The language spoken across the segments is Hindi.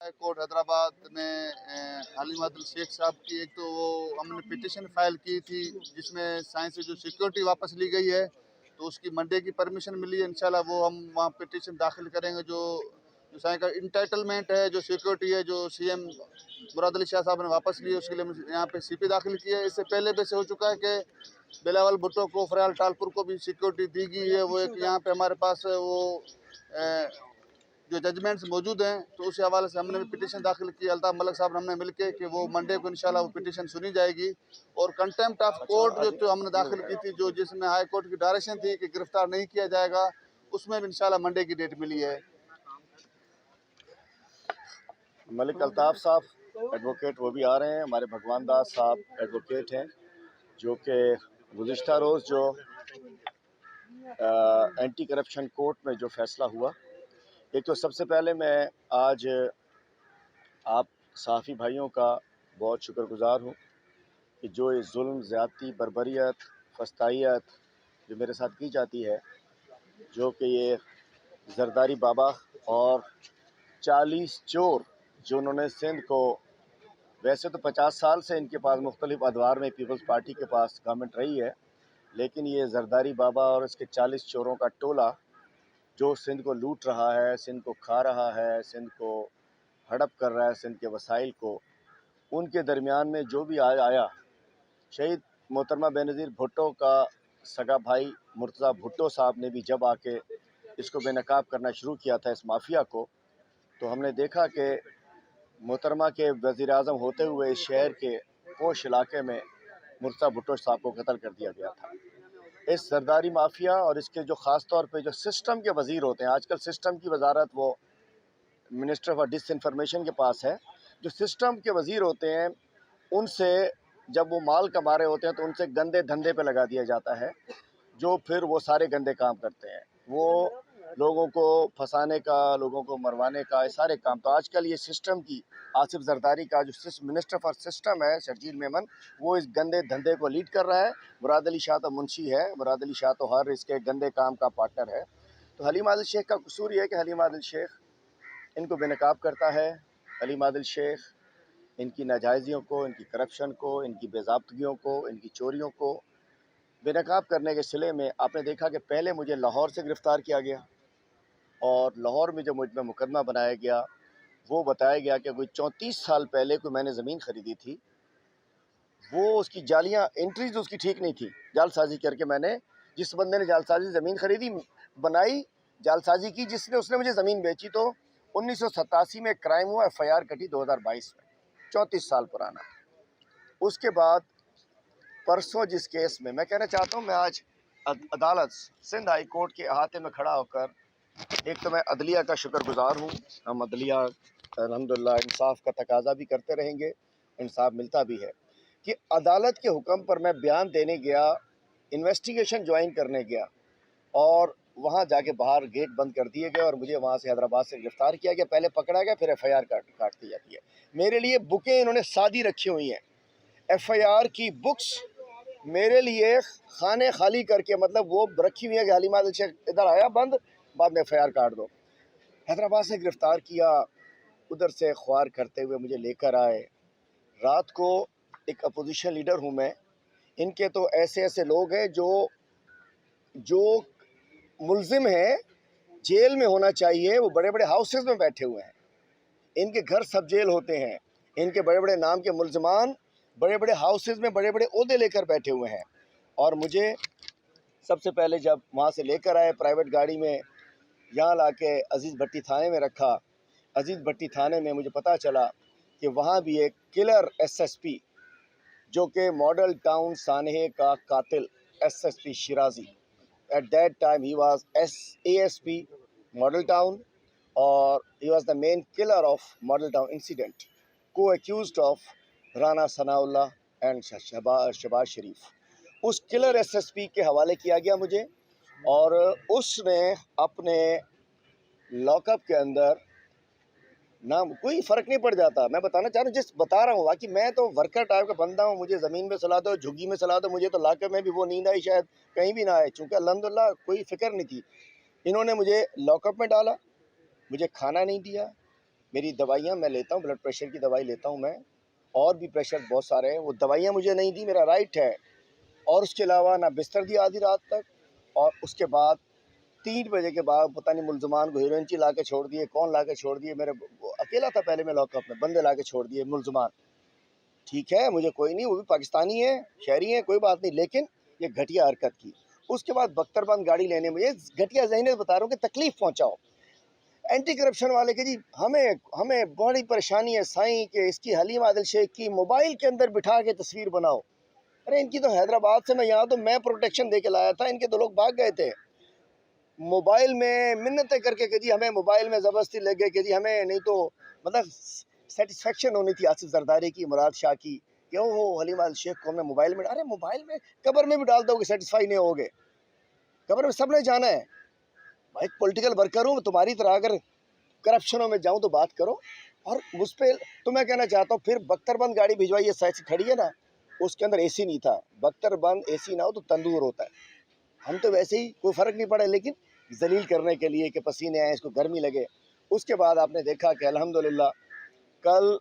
कोर्ट हैदराबाद में हलीम आदिल शेख साहब की एक तो वो हमने पिटीशन फाइल की थी जिसमें साइंस से जो सिक्योरिटी वापस ली गई है, तो उसकी मंडे की परमिशन मिली है। इंशाल्लाह वो हम वहाँ पिटीशन दाखिल करेंगे। जो जो साइंस का इंटाइटलमेंट है, जो सिक्योरिटी है, जो सीएम मुराद अली शाह साहब ने वापस ली है, उसके लिए यहाँ पे सीपी दाखिल की है। इससे पहले भी से हो चुका है कि बिलावल भुट्टो को, फरयाल टालपुर को भी सिक्योरिटी दी गई है। वो एक यहाँ पे हमारे पास वो जो जजमेंट्स मौजूद हैं, तो उस हवाले से हमने भी पिटीशन दाखिल की अल्ताफ मलिक साहब हमने मिलके कि वो मंडे को इंशाल्लाह वो पिटीशन सुनी जाएगी। और कंटेम्प्ट ऑफ कोर्ट जो हमने दाखिल की थी, जो जिसमें हाई कोर्ट की डायरेक्शन थी कि गिरफ्तार नहीं किया जाएगा, उसमें भी इंशाल्लाह मंडे की डेट मिली है। मलिक अल्ताफ साहब एडवोकेट वो भी आ रहे हैं। हमारे भगवान दास साहब एडवोकेट हैं, जो कि गुज़िश्ता रोज़ जो एंटी करप्शन कोर्ट में जो फ़ैसला हुआ, एक तो सबसे पहले मैं आज आप सहाफ़ी भाइयों का बहुत शुक्रगुज़ार हूँ कि जो ये जुल्म, ज़्यादती, बर्बरियत, फस्तायत जो मेरे साथ की जाती है, जो कि ये जरदारी बाबा और 40 चोर जो उन्होंने सिंध को, वैसे तो 50 साल से इनके पास मुख्तलिफ अदवार में पीपल्स पार्टी के पास गवर्नमेंट रही है, लेकिन ये जरदारी बाबा और इसके 40 चोरों का टोला जो सिंध को लूट रहा है, सिंध को खा रहा है, सिंध को हड़प कर रहा है, सिंध के वसाइल को, उनके दरमियान में जो भी आया, शहीद मोहतरमा बेनज़ीर भुट्टो का सगा भाई मुर्तज़ा भुट्टो साहब ने भी जब आके इसको बेनकाब करना शुरू किया था, इस माफिया को, तो हमने देखा कि मोहतरमा के वज़ीर-ए-आज़म होते हुए इस शहर के पोश इलाके में मुर्तज़ा भुट्टो साहब को कत्ल कर दिया गया था। इस सरदारी माफिया और इसके जो ख़ास तौर पे जो सिस्टम के वज़ीर होते हैं, आजकल सिस्टम की वजारत वो मिनिस्टर फॉर डिसइंफॉर्मेशन के पास है। जो सिस्टम के वज़ीर होते हैं, उनसे जब वो माल कमा रहे होते हैं तो उनसे गंदे धंधे पे लगा दिया जाता है, जो फिर वो सारे गंदे काम करते हैं। वो लोगों को फंसाने का, लोगों को मरवाने का, ये सारे काम। तो आजकल ये सिस्टम की आसिफ जरदारी का जो मिनिस्टर फॉर सिस्टम है शर्जील मेमन, वो इस गंदे धंधे को लीड कर रहा है। मुराद अली शाह तो मुंशी है, मुराद अली शाह तो हर इसके गंदे काम का पार्टनर है। तो हलीम आदिल शेख का कसूर ये है कि हलीम आदिल शेख इनको बेनकाब करता है। हलीम आदिल शेख इनकी नाजायज़ियों को, इनकी करप्शन को, इनकी बेज़ाब्तगियों को, इनकी चोरियों को बेनकाब करने के सिले में आपने देखा कि पहले मुझे लाहौर से गिरफ़्तार किया गया और लाहौर में जो मुझ पर मुकदमा बनाया गया, वो बताया गया कि कोई 34 साल पहले कोई मैंने ज़मीन ख़रीदी थी, वो उसकी जालियाँ एंट्रीज उसकी ठीक नहीं थी, जालसाजी करके मैंने, जिस बंदे ने जालसाजी ज़मीन ख़रीदी, बनाई, जालसाजी की, जिसने उसने मुझे ज़मीन बेची। तो 1987 में क्राइम हुआ, FIR कटी 2022 में, 34 साल पुराना। उसके बाद परसों जिस केस में मैं कहना चाहता हूँ, मैं आज अदालत सिंध हाई कोर्ट के अहाते में खड़ा होकर, एक तो मैं अदलिया का शुक्रगुज़ार हूँ। हम अदलिया अल्हम्दुलिल्लाह इंसाफ का तकाजा भी करते रहेंगे, इंसाफ मिलता भी है कि अदालत के हुक्म पर मैं बयान देने गया, इन्वेस्टिगेशन ज्वाइन करने गया और वहाँ जाके बाहर गेट बंद कर दिए गए और मुझे वहाँ से हैदराबाद से गिरफ़्तार किया गया। पहले पकड़ा गया, फिर FIR काट दी जाती है। मेरे लिए बुकें इन्होंने सादी रखी हुई हैं, FIR की बुक्स मेरे लिए खाने खाली करके, मतलब वो रखी हुई है कि हलीम आदिल शेख इधर आया बंद, बाद में FIR काट दो। हैदराबाद से गिरफ़्तार किया, उधर से ख्वार करते हुए मुझे लेकर आए। रात को, एक अपोजिशन लीडर हूँ मैं, इनके तो ऐसे ऐसे लोग हैं जो मुल्ज़िम हैं, जेल में होना चाहिए, वो बड़े बड़े हाउसेस में बैठे हुए हैं। इनके घर सब जेल होते हैं। इनके बड़े बड़े नाम के मुल्ज़िमान बड़े बड़े हाउसेस में बड़े बड़े ओहदे लेकर बैठे हुए हैं। और मुझे सबसे पहले जब वहाँ से लेकर आए प्राइवेट गाड़ी में, यहाँ लाके अजीज़ भट्टी थाने में रखा। अजीज़ भट्टी थाने में मुझे पता चला कि वहाँ भी एक किलर SSP, जो कि मॉडल टाउन सानहे का कातिल SSP Shirazi, at that time he was ASP model town और he was the main killer of Model Town incident, co-accused of Rana Sanaullah and Shahbaz Sharif. उस किलर SSP के हवाले किया गया मुझे, और उसने अपने लॉकअप के अंदर ना, कोई फ़र्क नहीं पड़ जाता। मैं बताना चाह रहा हूँ, जिस बता रहा हूँ कि मैं तो वर्कर टाइप का बंदा हूँ, मुझे ज़मीन में सुला दो, झुग्गी में सुला दो, मुझे तो लॉकअप में भी वो नींद आई शायद कहीं भी ना आए, चूँकि अल्हम्दुलिल्लाह कोई फ़िक्र नहीं थी। इन्होंने मुझे लॉकअप में डाला, मुझे खाना नहीं दिया, मेरी दवाइयाँ मैं लेता हूँ, ब्लड प्रेशर की दवाई लेता हूँ मैं, और भी प्रेशर बहुत सारे हैं, वो दवाइयाँ मुझे नहीं दी, मेरा राइट है। और उसके अलावा ना बिस्तर दिया आधी रात तक, और उसके बाद 3 बजे के बाद पता नहीं मुलजमान को हीरोइन ला के छोड़ दिए, कौन ला के छोड़ दिए, मेरे वो अकेला था पहले मैं लॉकअप में, बंदे ला के छोड़ दिए मुलजमान। ठीक है, मुझे कोई नहीं, वो भी पाकिस्तानी है, शहरी है, कोई बात नहीं, लेकिन ये घटिया हरकत की। उसके बाद बख्तरबंद गाड़ी लेने में, ये घटिया ज़हनियत बता रहा हूँ कि तकलीफ पहुँचाओ। एंटी करप्शन वाले के जी हमें हमें बड़ी परेशानी है साईं कि इसकी हलीम आदिल शेख की मोबाइल के अंदर बिठा के तस्वीर बनाओ। अरे इनकी तो हैदराबाद से मैं यहाँ तो मैं प्रोटेक्शन दे के लाया था, इनके तो लोग भाग गए थे। मोबाइल में मिन्नतें करके कि जी हमें मोबाइल में ज़बरदस्ती लग गए कि जी हमें नहीं तो मतलब सेटिस्फेक्शन होनी थी आसिफ जरदारी की, मुराद शाह की, क्यों हो हलीम आदिल शेख को हमने मोबाइल में, अरे मोबाइल में कब्र में भी डाल दोगे सेटिस्फाई नहीं होगे, कब्र में सबने जाना है। भाई पॉलिटिकल वर्कर हूँ तुम्हारी तरह, अगर करप्शनों में जाऊँ तो बात करो। और मुझ पर तो मैं कहना चाहता हूँ, फिर बख्तरबंद गाड़ी भिजवाई है, साइड से खड़ी है ना, उसके अंदर एसी नहीं था। बख्तरबंद एसी ना हो तो तंदूर होता है, हम तो वैसे ही कोई फ़र्क नहीं पड़ा, लेकिन जलील करने के लिए कि पसीने आए, इसको गर्मी लगे। उसके बाद आपने देखा कि अल्हम्दुलिल्लाह कल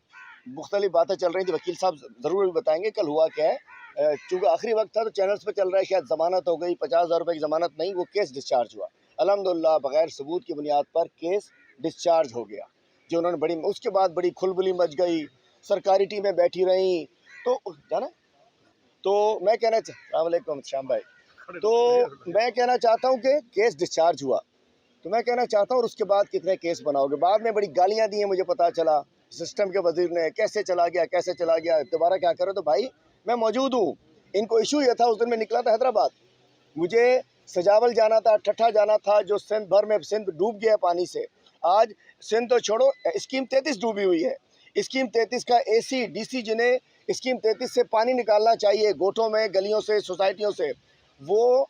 मुख्तलिफ बातें चल रही थी, वकील साहब ज़रूर भी बताएंगे कल हुआ क्या है। चूँकि आखिरी वक्त था तो चैनल्स पे चल रहा है, शायद ज़मानत हो गई, 50,000 रुपये की ज़मानत नहीं, वो केस डिस्चार्ज हुआ अल्हम्दुलिल्लाह, बगैर सबूत की बुनियाद पर केस डिस्चार्ज हो गया। जो उन्होंने बड़ी, उसके बाद बड़ी खुलबुली मच गई, सरकारी टीमें बैठी रहीं, तो जाना, तो मैं कहना अस्सलाम वालेकुम श्याम भाई, तो मैं कहना चाहता हूँ कि केस डिस्चार्ज हुआ, तो मैं कहना चाहता हूँ और उसके बाद कितने केस बनाओगे। बाद में बड़ी गालियाँ दी हैं, मुझे पता चला सिस्टम के वजीर ने, कैसे चला गया कैसे चला गया, दोबारा क्या करो। तो भाई मैं मौजूद हूँ, इनको इशू ये था, उस दिन मैं निकला था हैदराबाद, मुझे सजावल जाना था, ठट्ठा जाना था, जो सिंध भर में सिंध डूब गया पानी से। आज सिंध तो छोड़ो, स्कीम 33 डूबी हुई है। स्कीम 33 का एसी डीसी जिन्हें स्कीम 33 से पानी निकालना चाहिए गोठों में, गलियों से, सोसाइटियों से, वो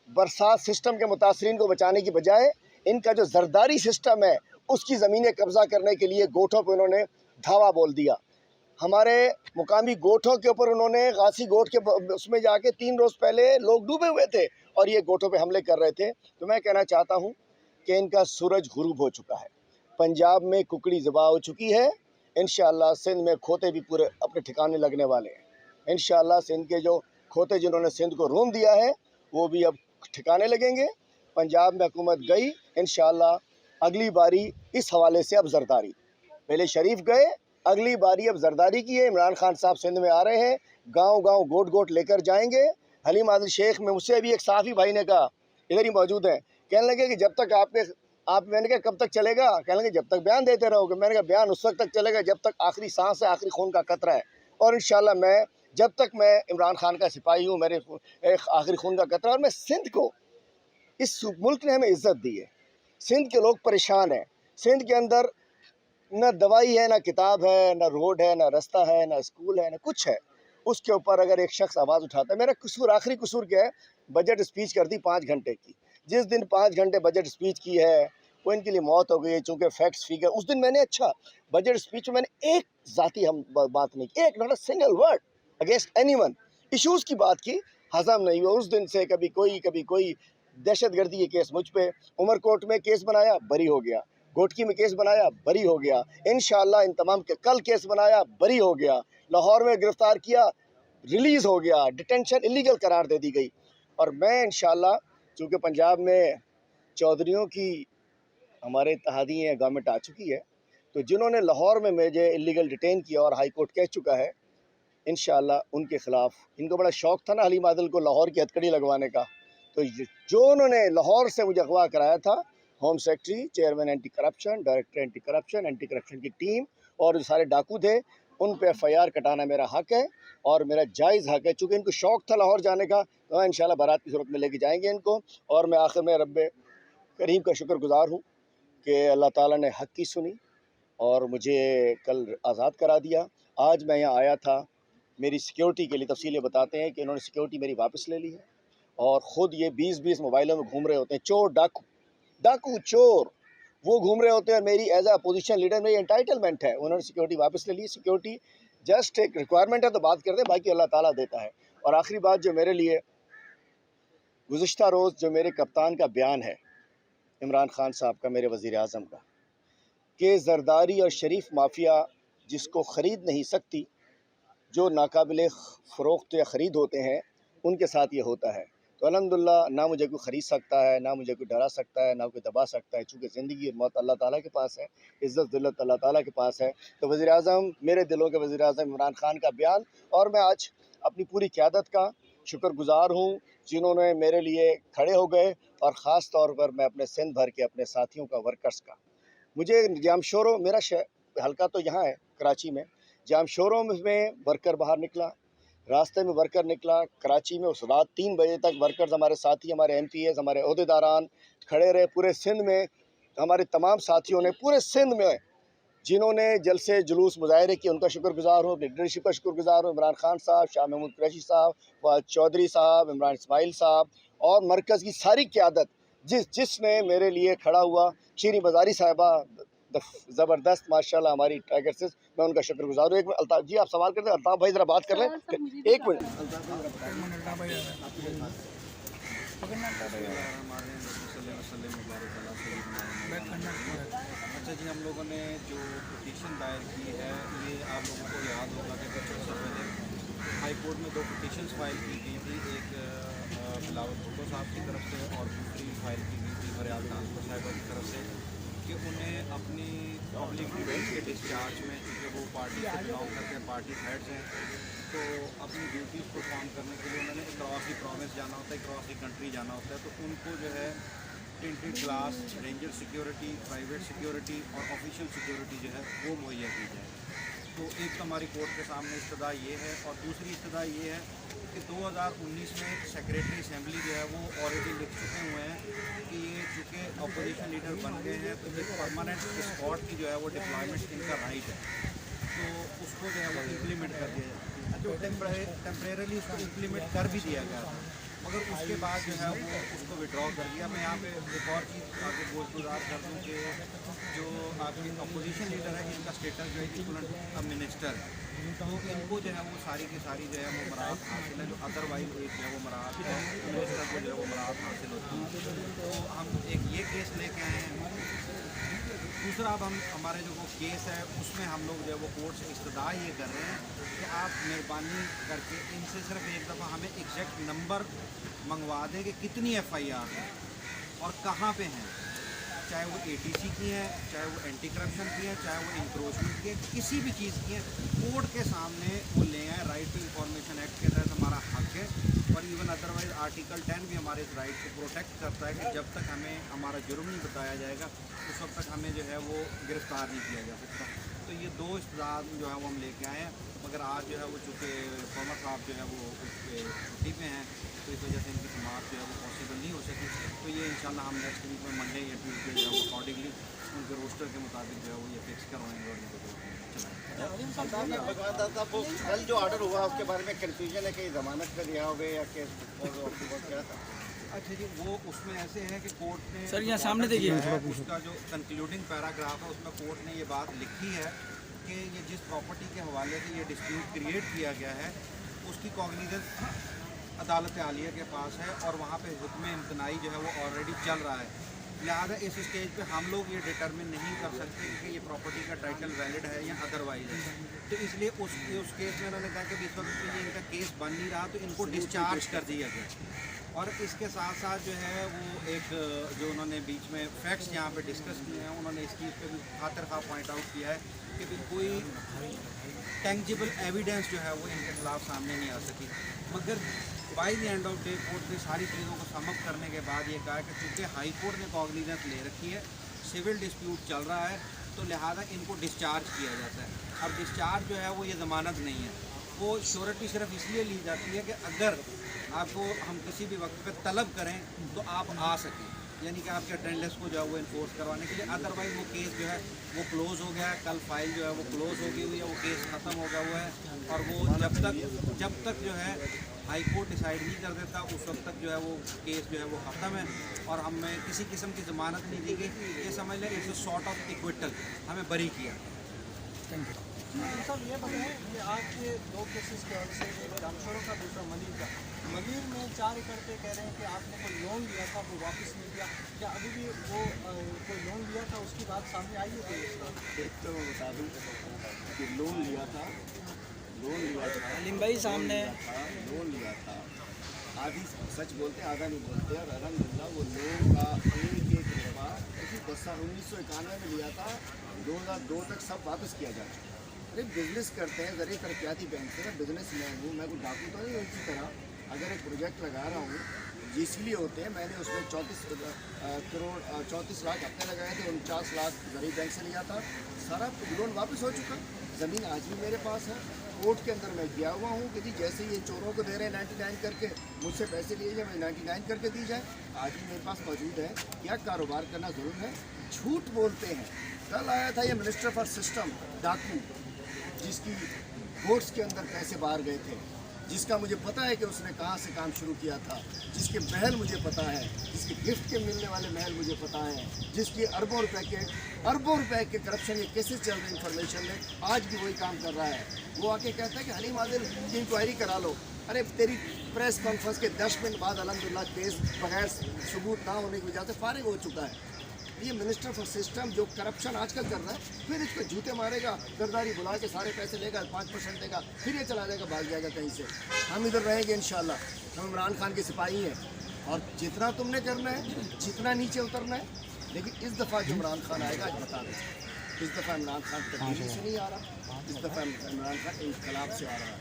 बरसात सिस्टम के मुतासरीन को बचाने की बजाय इनका जो जरदारी सिस्टम है उसकी ज़मीनें कब्जा करने के लिए गोठों पर उन्होंने धावा बोल दिया। हमारे मुकामी गोठों के ऊपर उन्होंने, गासी गोठ के उसमें जाके 3 रोज़ पहले लोग डूबे हुए थे और ये गोठों पे हमले कर रहे थे। तो मैं कहना चाहता हूँ कि इनका सूरज गुरूब हो चुका है, पंजाब में कुकड़ी ज़बा हो चुकी है, इंशाअल्लाह सिंध में खोते भी पूरे अपने ठिकाने लगने वाले हैं। इंशाअल्लाह सिंध के जो खोते जिन्होंने सिंध को रोम दिया है वो भी अब ठिकाने लगेंगे। पंजाब में हुकूमत गई, इंशाअल्लाह अगली बारी इस हवाले से अब जरदारी, पहले शरीफ गए, अगली बारी अब जरदारी की है। इमरान खान साहब सिंध में आ रहे हैं, गांव गांव गोट गोट लेकर जाएंगे। हलीम आदिल शेख में मुझसे भी एक साफ़ी भाई ने कहा, इधर ही मौजूद है, कहने लगे कि जब तक मैंने कहा कब तक चलेगा, कहने लगे जब तक बयान देते रहोगे। मैंने कहा बयान उस वक्त तक चलेगा जब तक आखिरी सांस है, आखिरी खून का कतरा है। और इंशाल्लाह मैं, जब तक मैं इमरान खान का सिपाही हूँ, मेरे आखिरी खून का कतरा, और मैं सिंध को, इस मुल्क ने हमें इज्जत दी है, सिंध के लोग परेशान हैं, सिंध के अंदर न दवाई है, ना किताब है, ना रोड है, ना रास्ता है, ना स्कूल है, ना कुछ है। उसके ऊपर अगर एक शख्स आवाज़ उठाता है, मेरा कसूर, आखिरी कसूर क्या है, बजट स्पीच कर दी 5 घंटे की। जिस दिन 5 घंटे बजट स्पीच की है वो इनके लिए मौत हो गई है, चूँकि फैक्ट्स फिगर, उस दिन मैंने, अच्छा बजट स्पीच में मैंने एक ज़ाती हम बात नहीं की, एक not a single word against anyone, issues की बात की, हज़म नहीं हुआ। उस दिन से कभी कोई दहशतगर्दी के केस मुझ पे, उमरकोट में केस बनाया, बरी हो गया, घोटकी में केस बनाया, बरी हो गया, इंशाअल्लाह इन तमाम के, कल केस बनाया, बरी हो गया, लाहौर में गिरफ्तार किया, रिलीज़ हो गया, डिटेंशन इलीगल करार दे दी गई। और मैं इंशाअल्लाह, चूँकि पंजाब में चौधरियों की हमारे इत्तेहादी गवर्नमेंट आ चुकी है, तो जिन्होंने लाहौर में मुझे इलीगल डिटेन किया और हाई कोर्ट कह चुका है, इंशाअल्लाह उनके ख़िलाफ़, इनको बड़ा शौक़ था ना हलीम आदिल को लाहौर की हथकड़ी लगवाने का, तो जो उन्होंने लाहौर से मुझे अगवा कराया था, home secretary, chairman anti corruption, director anti corruption की टीम और जो सारे डाकू थे, उन पे FIR कटाना मेरा हक़ है और मेरा जायज़ हक़ है। चूँकि इनको शौक़ था लाहौर जाने का, तो इंशाअल्लाह बारात की सूरत में लेके जाएंगे इनको। और मैं आखिर में रब्बे करीम का शुक्रगुज़ार हूँ कि अल्लाह ताला ने हक़ की सुनी और मुझे कल आज़ाद करा दिया। आज मैं यहाँ आया था मेरी सिक्योरिटी के लिए, तफसीलें बताते हैं कि उन्होंने सिक्योरिटी मेरी वापस ले ली है और ख़ुद ये 20-20 मोबाइलों में घूम रहे होते हैं, चोर डाकू चोर, वो घूम रहे होते हैं। मेरी एज अ अपोजिशन लीडर मेरी एंटाइटलमेंट है, उन्होंने सिक्योरिटी वापस ले ली। सिक्योरिटी जस्ट एक रिक्वायरमेंट है तो बात करते हैं, बाकी अल्लाह ताला देता है। और आखिरी बात जो मेरे लिए, गुज़िश्ता रोज़ जो मेरे कप्तान का बयान है, इमरान खान साहब का, मेरे वज़ीर आज़म का, कि ज़रदारी और शरीफ माफिया जिसको ख़रीद नहीं सकती, जो नाकाबिल फ़रोख्त या ख़रीद होते हैं, उनके साथ ये होता है। तो अल्हम्दुलिल्लाह ना मुझे कोई ख़रीद सकता है, ना मुझे कोई डरा सकता है, ना कोई दबा सकता है, चूँकि ज़िंदगी और मौत अल्लाह ताला के पास है, इज़्ज़त ज़िल्लत अल्लाह ताला के पास है। तो वज़ीर-ए-आज़म, मेरे दिलों के वज़ीर-ए-आज़म इमरान खान का बयान, और मैं आज अपनी पूरी क़यादत का शुक्रगुज़ार हूँ जिन्होंने मेरे लिए खड़े हो गए, और ख़ास तौर पर मैं अपने सिंध भर के अपने साथियों का, वर्कर्स का। मुझे जामशोरों, मेरा हल्का तो यहाँ है कराची में, जामशोरों में वर्कर बाहर निकला, रास्ते में वर्कर निकला, कराची में उस रात 3 बजे तक वर्कर्स, हमारे साथी, हमारे MPs, हमारे ओहदेदारान खड़े रहे पूरे सिंध में। हमारे तमाम साथियों ने पूरे सिंध में जिन्होंने जलसे जुलूस मुजाहरे किए, उनका शुक्रगुज़ार हूँ, अपनी लीडरशिप का शुक्रगुज़ार हूँ। इमरान खान साहब, शाह महमूद कुरैशी साहब, फवाद चौधरी साहब, इमरान इस्माइल साहब और मरकज़ की सारी क़यादत जिसने मेरे लिए खड़ा हुआ। शीरी बाज़ारी साहिबा ज़बरदस्त, माशाल्लाह हमारी टाइगर से, मैं उनका शुक्रगुज़ार हूँ। एक मिनट अल्ताफ़ जी, आप सवाल करते हैं, अल्ताफ़ भाई ज़रा बात कर लें, एक मिनट। अच्छा जी, हम लोगों ने जो पिटीशन दायर की है, ये आप लोगों को याद होगा कि कुछ अर्सा पहले हाई कोर्ट में 2 पिटीशंस फाइल की गई थी, एक बिलावल भुट्टो साहब की तरफ से और दूसरी फाइल की गई थी फरियाद कानपुर साहिबा की तरफ से, कि उन्हें अपनी पब्लिक ड्यूटीज़ के डिस्चार्ज में, क्योंकि वो पार्टी से बिलोंग करते हैं, पार्टी हेड्स हैं, तो अपनी ड्यूटीज़ परफॉर्म करने के लिए उन्होंने अक्रॉस दी प्रॉमिस जाना होता है, अक्रॉस दी कंट्री जाना होता है, तो उनको जो है tinted glass, ranger security, private security और ऑफिशियल सिक्योरिटी जो है वो मुहैया की जाए। तो एक तो हमारी कोर्ट के सामने इस्तदा ये है, और दूसरी इस्तदा ये है कि 2019 में सेक्रेटरी असेंबली जो है वो ऑलरेडी लिख चुके हुए हैं कि ये चूँकि अपोजिशन लीडर बन गए हैं, तो एक परमानेंट स्क्वाड की जो है वो डिप्लॉयमेंट इनका राइट है, तो उसको जो है वो इम्प्लीमेंट कर दिया जाए। तो टेम्परेरली उसको इम्प्लीमेंट कर भी दिया गया था, मगर उसके बाद जो है वो उसको विड्रॉ कर दिया। मैं यहाँ पे एक और चीज़ आगे गुज़ार कर दूँ कि जो आपके अपोजिशन लीडर है, इनका स्टेटस जो है इक्वलेंट मिनिस्टर है, तो इनको जो है वो सारी की सारी जो है वो मराहत हासिल है, जो अदरवाइज एक जो है वो मराहत है मिनिस्टर को जो है वो मराहत हासिल होती है। तो हम एक ये केस लेके आए हैं। दूसरा, अब हम हमारे जो वो केस है उसमें हम लोग जो है वो कोर्ट से इस्तदा ये कर रहे हैं कि आप मेहरबानी करके इनसे सिर्फ एक दफ़ा हमें एग्जैक्ट नंबर मंगवा दें कि कितनी FIR है और कहाँ पे हैं, चाहे वो ATC की है, चाहे वो एंटी करप्शन की है, चाहे वो इंक्रोचमेंट की है, किसी भी चीज़ की है, कोर्ट के सामने वो ले आए। राइट टू इंफॉर्मेशन एक्ट के तहत हमारा हक है, और इवन अदरवाइज आर्टिकल 10 भी हमारे इस राइट को प्रोटेक्ट करता है कि जब तक हमें हमारा जुर्म नहीं बताया जाएगा उस वक्त तक हमें जो है वो गिरफ़्तार नहीं किया जा सकता। तो ये 2 इस्तेदाद जो है वो हम लेके आए हैं, मगर आज जो है वो चूँकि कॉमर साहब जो है वो उसके छुट्टी पे हैं, तो इस वजह से इनकी समाप्त जो है वो पॉसिबल नहीं हो सकी। तो ये इंशाल्लाह हम नेक्स्ट वीक में मंडे या ट्यूसडे जो है वो अकॉर्डिंगली उनके रोस्टर के मुताबिक जो है वो ये फिक्स करवाएंगे और इनको वो कल जो ऑर्डर हुआ उसके बारे में कन्फ्यूजन है कि ज़मानत पर रिहा हो गए या केस क्या था? अच्छा जी, वो उसमें ऐसे है कि कोर्ट ने सर यहाँ सामने देखिए, उसका जो कंक्लूडिंग पैराग्राफ है उसमें कोर्ट ने ये बात लिखी है कि ये जिस प्रॉपर्टी के हवाले से ये डिस्प्यूट क्रिएट किया गया है उसकी कॉग्निजेंस अदालत आलिया के पास है, और वहाँ पे हुक्म इम्तनाई जो है वो ऑलरेडी चल रहा है। लिहाजा इस स्टेज पे हम लोग ये डिटरमिन नहीं कर सकते कि ये प्रॉपर्टी का टाइटल वैलिड है या अदरवाइज है। तो इसलिए उस केस में उन्होंने कहा कि इस वक्त ये इनका केस बन नहीं रहा, तो इनको डिस्चार्ज कर दिया गया। और इसके साथ साथ जो है वो एक जो उन्होंने बीच में फैक्ट्स यहाँ पे डिस्कस किए हैं, उन्होंने इस चीज़ पे भी खातिर खा पॉइंट आउट किया है कि कोई टेंजिबल एविडेंस जो है वो इनके खिलाफ सामने नहीं आ सकी। मगर by the end of day court ने सारी चीज़ों को समअप करने के बाद ये कहा कि चूँकि हाई कोर्ट ने कॉग्निजेंस ले रखी है, सिविल डिस्प्यूट चल रहा है, तो लिहाजा इनको डिस्चार्ज किया जाता है। अब डिस्चार्ज जो है वो ये ज़मानत नहीं है, वो श्योरिटी सिर्फ इसलिए ली जाती है कि अगर आपको हम किसी भी वक्त पे तलब करें तो आप आ सकें, यानी कि आपके अटेंडेंस को जो है वो इन्फोर्स करवाने के लिए। अदरवाइज वो केस जो है वो क्लोज़ हो गया है, कल फाइल जो है वो क्लोज़ हो गई हुई है, वो केस ख़त्म हो गया हुआ है, और वो जब तक जो है हाई कोर्ट डिसाइड नहीं कर देता उस वक्त तक जो है वो केस जो है वो ख़त्म है, और हमें किसी किस्म की ज़मानत नहीं दी गई। ये समझ लें it's a sort of acquittal, हमें बरी किया। Thank you. सब ये बताएं कि आपके दो केसेस के वजह से, एक जामशोरों का, दूसरा मलिर का। मलिर में 4 एकड़ पे कह रहे हैं कि आपने कोई लोन लिया था वो वापस नहीं दिया, क्या अभी भी वो कोई लोन लिया था उसकी बात सामने आई है कोई? एक तो मैं बता दूँ कि लोन लिया था अलीम भाई सामने लोन लिया था, आधी सच बोलते आधा नहीं बोलते। और अल्हम्दुलिल्लाह वो लोन का एक रुपया 1991 में लिया था, 2002 तक सब वापस किया जा चुका। अरे बिजनेस करते हैं, ज़रिए तरक्याती बैंक से, मैं बिजनेस मैन हूँ, मैं कोई डाकू तो नहीं हूँ। इसी तरह अगर एक प्रोजेक्ट लगा रहा हूँ जिसलिए होते हैं, मैंने उसमें 34 लाख अपने लगाए थे, 49 लाख ज़रिए बैंक से लिया था, सारा लोन वापस हो चुका। ज़मीन आज भी मेरे पास है, कोर्ट के अंदर मैं गया हुआ हूँ कि जी जैसे ये चोरों को दे रहे हैं 99 करके, मुझसे पैसे लिए जाए, मैं 99 करके दी जाए, आज भी मेरे पास मौजूद है। क्या कारोबार करना जुल्म है? झूठ बोलते हैं। कल आया था ये मिनिस्टर फॉर सिस्टम डाकू, जिसकी वोट्स के अंदर पैसे बाहर गए थे, जिसका मुझे पता है कि उसने कहाँ से काम शुरू किया था, जिसके महल मुझे पता है, जिसके गिफ्ट के मिलने वाले महल मुझे पता है, जिसकी अरबों रुपए के करप्शन के केसेस चल रहे इंफॉर्मेशन में, आज भी वही काम कर रहा है। वो आके कहता है कि हलीम आदिल की इंक्वायरी करा लो। अरे तेरी प्रेस कॉन्फ्रेंस के 10 मिनट बाद अल्हम्दुलिल्लाह केस बगैर सबूत ना होने की वजह से फारिग हो चुका है। ये मिनिस्टर फॉर सिस्टम जो करप्शन आजकल कर रहा है, फिर इसको जूते मारेगा, गद्दारी बुला के सारे पैसे लेगा, 5% देगा, फिर ये चला जाएगा, भाग जाएगा कहीं से। हम इधर रहेंगे इंशाल्लाह। हम इमरान खान के सिपाही हैं और जितना तुमने करना है, जितना नीचे उतरना है। लेकिन इस दफ़ा जो इमरान खान आएगा, आज बता दें, इस दफ़ा इमरान खान तब्दीली से नहीं आ रहा, इस दफ़ा इमरान खान इनकलाब से आ रहा है।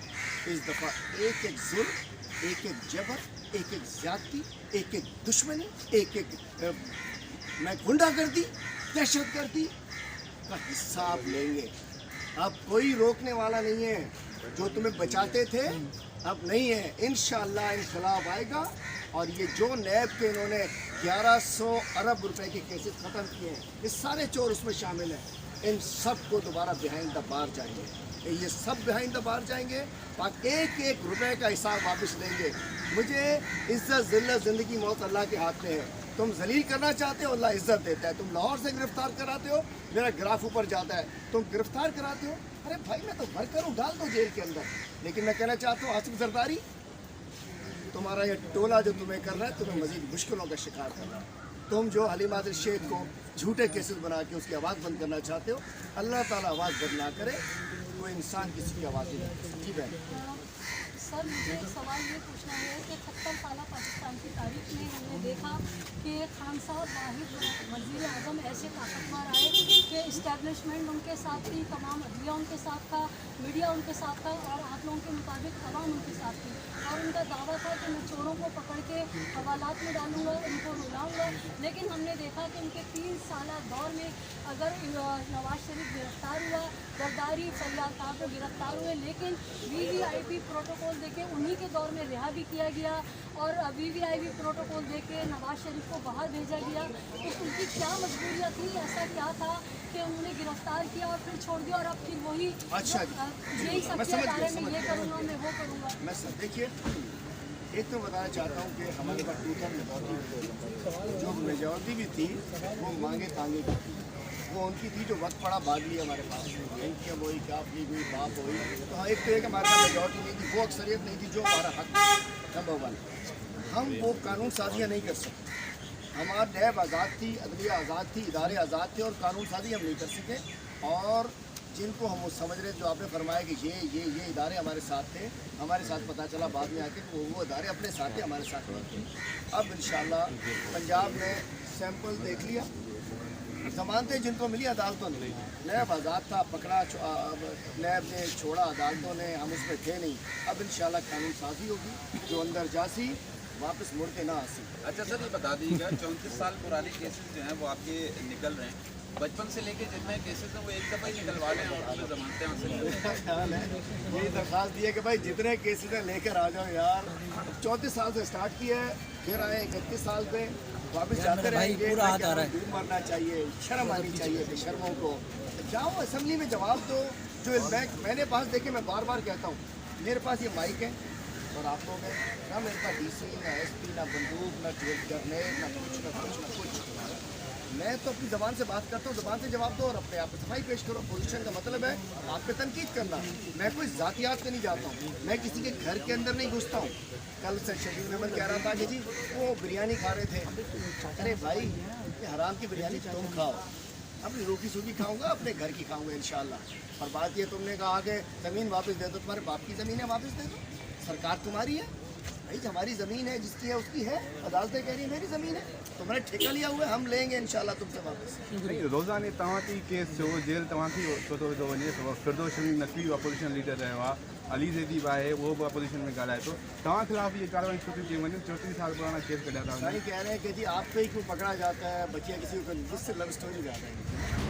इस दफ़ा एक जुल्म, एक जबर, एक ज़्यादती, एक दुश्मनी, एक मैं गुंडागर्दी, दहशतगर्दी का हिस्सा आप लेंगे। अब कोई रोकने वाला नहीं है। जो तुम्हें बचाते थे अब नहीं है। इंशाअल्लाह इंकलाब आएगा और ये जो नैब के इन्होंने 1100 अरब रुपए के केसेस ख़त्म किए हैं, ये सारे चोर उसमें शामिल हैं। इन सब को दोबारा बिहाइंड द बार जाएंगे, ये सब बिहाइंड द बार जाएंगे और एक रुपए का हिसाब वापस लेंगे। मुझे इज्जत ज़िल्लत ज़िंदगी मौत अल्लाह के हाथ में है। तुम जलील करना चाहते हो, अल्लाह इज्जत देता है। तुम लाहौर से गिरफ्तार कराते हो, मेरा ग्राफ ऊपर जाता है। तुम गिरफ्तार कराते हो, अरे भाई मैं तो वर्कर हूँ, डाल दो जेल के अंदर। लेकिन मैं कहना चाहता हूँ आसिफ जरदारी, तुम्हारा ये टोला जो तुम्हें कर रहा है, तुम्हें मजीद मुश्किलों का शिकार कर रहा है। तुम जो हलीम आदिल शेख को झूठे केसेस बना के उसकी आवाज़ बंद करना चाहते हो, अल्लाह ताला आवाज़ बंद ना करे। कोई इंसान किसी की आवाज़ नहीं करे। जी बहन। सर मुझे एक सवाल ये पूछना है कि 70 साल पाकिस्तान की तारीख में हमने देखा कि खान साहब वाहिद वज़ीर आज़म ऐसे ताकतवर आए कि इस्टेब्लिशमेंट उनके साथ थी, तमाम अदलिया उनके साथ था, मीडिया उनके साथ था और आप लोगों के मुताबिक तमाम उनके साथ थी। और उनका दावा था कि मैं चोरों को पकड़ के हवालात में डालूँगा, उनको रुलाऊँगा। लेकिन हमने देखा कि उनके 3 साल दौर में अगर नवाज शरीफ गिरफ्तार हुआ, जरदारी फरियाद साहब गिरफ्तार हुए, लेकिन VVIP प्रोटोकॉल देके उन्हीं के दौर में रिहा भी किया गया और VVIP प्रोटोकॉल देके नवाज शरीफ को बाहर भेजा गया। तो उनकी क्या मजबूरियाँ थी, ऐसा क्या था कि उन्होंने गिरफ्तार किया और फिर छोड़ दिया और अब फिर वही अच्छा यही सबके बारे में ये करूँगा, मैं वो करूँगा। मैं सब देखिए, एक तो बताना चाहता हूँ कि हमारे पास टूटा मेजॉरिटी, जो मेजॉरिटी भी थी वो मांगे तांगे की थी। वो उनकी थी जो वक्त पड़ा भाग लिया हमारे पास, इनकम हुई, क्या हुई, बाप हुई। तो एक तो एक हमारे पास मेजॉरिटी नहीं थी, वो अक्सरियत नहीं थी जो हमारा हक नंबर 1। हम वो कानून साजियाँ नहीं कर सकते। हमारा नैब आज़ाद थी, अदलिया आज़ाद थी, इदारे आज़ाद थे और कानून साजी हम नहीं कर सके। और जिनको हम समझ रहे, जो आपने फरमाया कि ये इदारे हमारे साथ थे, हमारे साथ पता चला बाद में आके कि वो इदारे अपने साथ थे, हमारे साथ नहीं थे। अब इंशाल्लाह पंजाब ने सैंपल देख लिया, जमानतें जिनको मिली अदालतों ने, नैब आज़ाद था, पकड़ा, नैब ने छोड़ा, अदालतों ने, हम उसमें थे नहीं। अब इंशाल्लाह कानून साजी होगी, जो अंदर जासी वापस मुड़ के ना आसी। अच्छा सर, ये बता दीजिएगा 34 साल पुराने केसेस जो हैं वो आपके निकल रहे हैं, बचपन से लेके जितने केसेस हैं वो एक दफ़ा ही निकलवा लें और उसमें जमानतें हासिल करें। मेरा ख्याल है यही दरख्वास्त दी है कि भाई जितने केसेस हैं लेकर आ जाओ यार। 34 साल से स्टार्ट किया है, फिर आए 31 साल पे, वापस जाते रहेंगे। डूब मरना चाहिए, शर्म आनी चाहिए बेशर्मों को। जाओ असम्बली में जवाब दो। जो मैंने पास देखे, मैं बार बार कहता हूँ, मेरे पास ये माइक है और आप लोग हैं ना, मेरे पास DC ना SP ना बंदूक ना जर्नेल ना कुछ। मैं तो अपनी ज़बान से बात करता हूँ, ज़बान से जवाब दो और अपने आप पे सफाई पेश करो। पोजीशन का मतलब है आप पे तनकीद करना। मैं कोई ज़ातियात पे नहीं जाता हूँ, मैं किसी के घर के अंदर नहीं घुसता हूँ। कल से शकील मेमन कह रहा था कि जी वो बिरयानी खा रहे थे। अरे भाई, ये हराम की बिरयानी तुम खाओ, अपनी रोटी सूखी खाऊंगा, अपने घर की खाऊंगा इंशाल्लाह। और बात ये तुमने कहा कि ज़मीन वापस दे दो, तुम्हारे बाप की ज़मीन है वापस दे दो, सरकार तुम्हारी है भाई, हमारी ज़मीन है, जिसकी है उसकी है। अदालतें कह रही है मेरी ज़मीन है, तुम्हारा ठेका लिया हुआ है, हम लेंगे इंशाल्लाह तुमसे वापस। रोज़ाने तव्हांजी केस जो जेल तव्हांखे छो थो विधो वञे, फिरदौस शमीम नक़वी अपोजिशन लीडर रहियो आहे, अली ज़ैदी आहे उहो बि अपोजिशन में ॻाल्हाए थो, तव्हां ख़िलाफ़ इहे कार्रवाई छो थी कई वञे? 34 साल पुराना केस कढिया था वञनि। साईं कह रहे हैं कि जी आप पे ही क्यों पकड़ा जाता है, बचिया किसी को किससे लव स्टोरी ज़्यादा है।